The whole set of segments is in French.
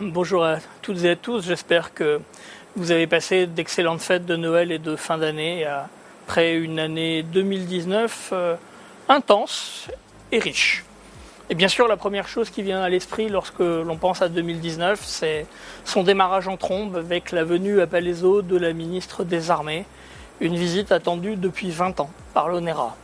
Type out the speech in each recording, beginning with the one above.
Bonjour à toutes et à tous, j'espère que vous avez passé d'excellentes fêtes de Noël et de fin d'année après une année 2019 intense et riche. Et bien sûr, la première chose qui vient à l'esprit lorsque l'on pense à 2019, c'est son démarrage en trombe avec la venue à Palaiseau de la ministre des Armées, une visite attendue depuis 20 ans par l'ONERA.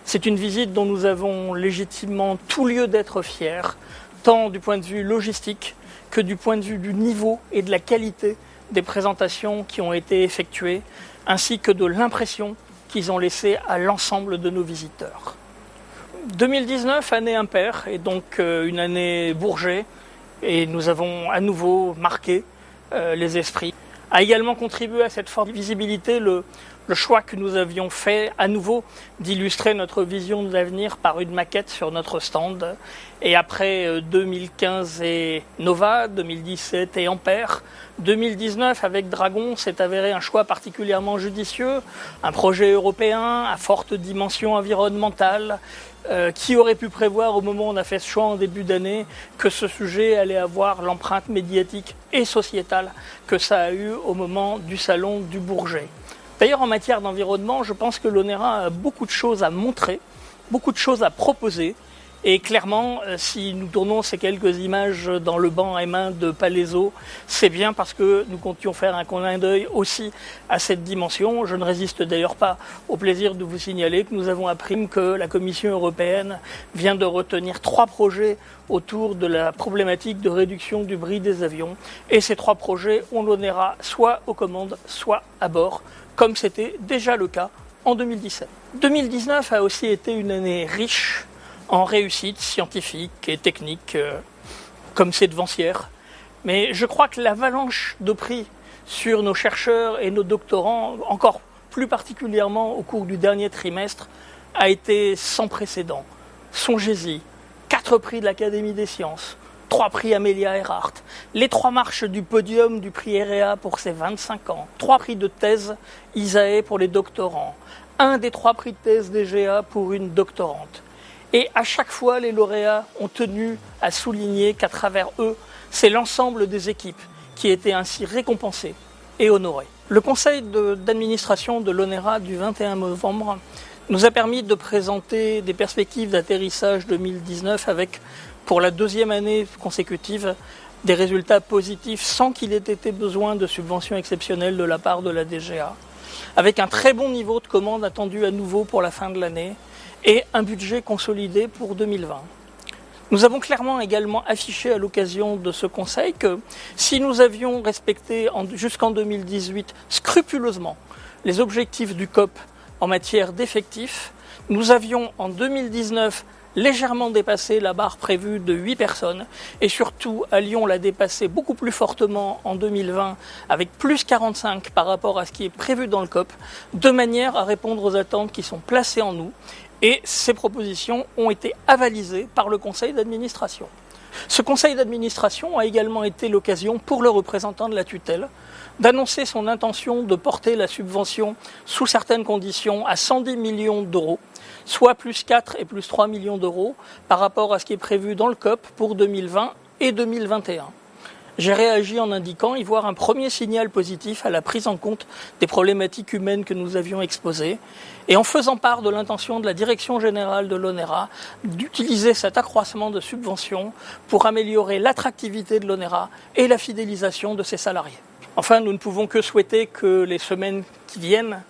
C'est une visite dont nous avons légitimement tout lieu d'être fiers, tant du point de vue logistique que du point de vue du niveau et de la qualité des présentations qui ont été effectuées, ainsi que de l'impression qu'ils ont laissée à l'ensemble de nos visiteurs. 2019, année impaire, et donc une année Bourget, et nous avons à nouveau marqué les esprits. A également contribué à cette forte visibilité le choix que nous avions fait à nouveau d'illustrer notre vision de l'avenir par une maquette sur notre stand. Et après 2015 et Nova, 2017 et Ampère, 2019 avec Dragon s'est avéré un choix particulièrement judicieux, un projet européen à forte dimension environnementale, qui aurait pu prévoir au moment où on a fait ce choix en début d'année que ce sujet allait avoir l'empreinte médiatique et sociétale que ça a eu au moment du salon du Bourget. D'ailleurs, en matière d'environnement, je pense que l'ONERA a beaucoup de choses à montrer, beaucoup de choses à proposer. Et clairement, si nous tournons ces quelques images dans le banc M1 de Palaiseau, c'est bien parce que nous comptions faire un clin d'œil aussi à cette dimension. Je ne résiste d'ailleurs pas au plaisir de vous signaler que nous avons appris que la Commission européenne vient de retenir 3 projets autour de la problématique de réduction du bruit des avions. Et ces 3 projets, on l'ONERA soit aux commandes, soit à bord, comme c'était déjà le cas en 2017. 2019 a aussi été une année riche en réussite scientifique et technique, comme c'est devancière. Mais je crois que l'avalanche de prix sur nos chercheurs et nos doctorants, encore plus particulièrement au cours du dernier trimestre, a été sans précédent. Songez-y, 4 prix de l'Académie des sciences, 3 prix Amelia Earhart, les 3 marches du podium du prix EREA pour ses 25 ans, 3 prix de thèse ISAE pour les doctorants, 1 des 3 prix de thèse DGA pour une doctorante. Et à chaque fois, les lauréats ont tenu à souligner qu'à travers eux, c'est l'ensemble des équipes qui étaient ainsi récompensées et honorées. Le conseil d'administration de l'ONERA du 21 novembre nous a permis de présenter des perspectives d'atterrissage 2019 avec, pour la 2e année consécutive, des résultats positifs sans qu'il ait été besoin de subventions exceptionnelles de la part de la DGA, avec un très bon niveau de commande attendu à nouveau pour la fin de l'année, et un budget consolidé pour 2020. Nous avons clairement également affiché à l'occasion de ce conseil que si nous avions respecté jusqu'en 2018 scrupuleusement les objectifs du COP en matière d'effectifs, nous avions en 2019 légèrement dépassé la barre prévue de 8 personnes et surtout allions la dépasser beaucoup plus fortement en 2020 avec plus 45 par rapport à ce qui est prévu dans le COP, de manière à répondre aux attentes qui sont placées en nous. Et ces propositions ont été avalisées par le conseil d'administration. Ce conseil d'administration a également été l'occasion pour le représentant de la tutelle d'annoncer son intention de porter la subvention sous certaines conditions à 110 millions d'euros, soit plus 4 et plus 3 millions d'euros par rapport à ce qui est prévu dans le COP pour 2020 et 2021. J'ai réagi en indiquant y voir un premier signal positif à la prise en compte des problématiques humaines que nous avions exposées et en faisant part de l'intention de la direction générale de l'ONERA d'utiliser cet accroissement de subventions pour améliorer l'attractivité de l'ONERA et la fidélisation de ses salariés. Enfin, nous ne pouvons que souhaiter que les semaines qui viennent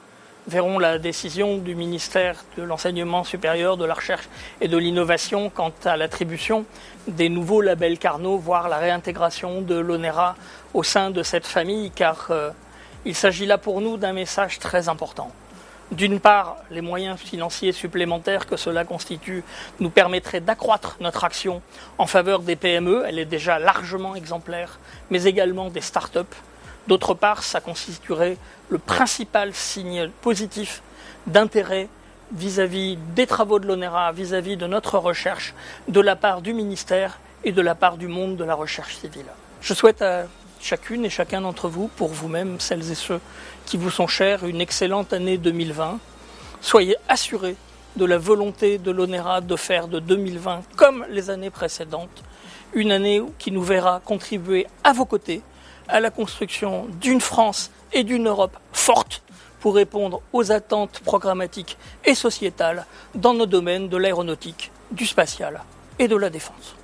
verront la décision du ministère de l'Enseignement supérieur, de la Recherche et de l'Innovation quant à l'attribution des nouveaux labels Carnot, voire la réintégration de l'ONERA au sein de cette famille, car il s'agit là pour nous d'un message très important. D'une part, les moyens financiers supplémentaires que cela constitue nous permettraient d'accroître notre action en faveur des PME, elle est déjà largement exemplaire, mais également des start-up. D'autre part, ça constituerait le principal signe positif d'intérêt vis-à-vis des travaux de l'ONERA, vis-à-vis de notre recherche, de la part du ministère et de la part du monde de la recherche civile. Je souhaite à chacune et chacun d'entre vous, pour vous-même, celles et ceux qui vous sont chers, une excellente année 2020. Soyez assurés de la volonté de l'ONERA de faire de 2020 comme les années précédentes une année qui nous verra contribuer à vos côtés à la construction d'une France et d'une Europe forte pour répondre aux attentes programmatiques et sociétales dans nos domaines de l'aéronautique, du spatial et de la défense.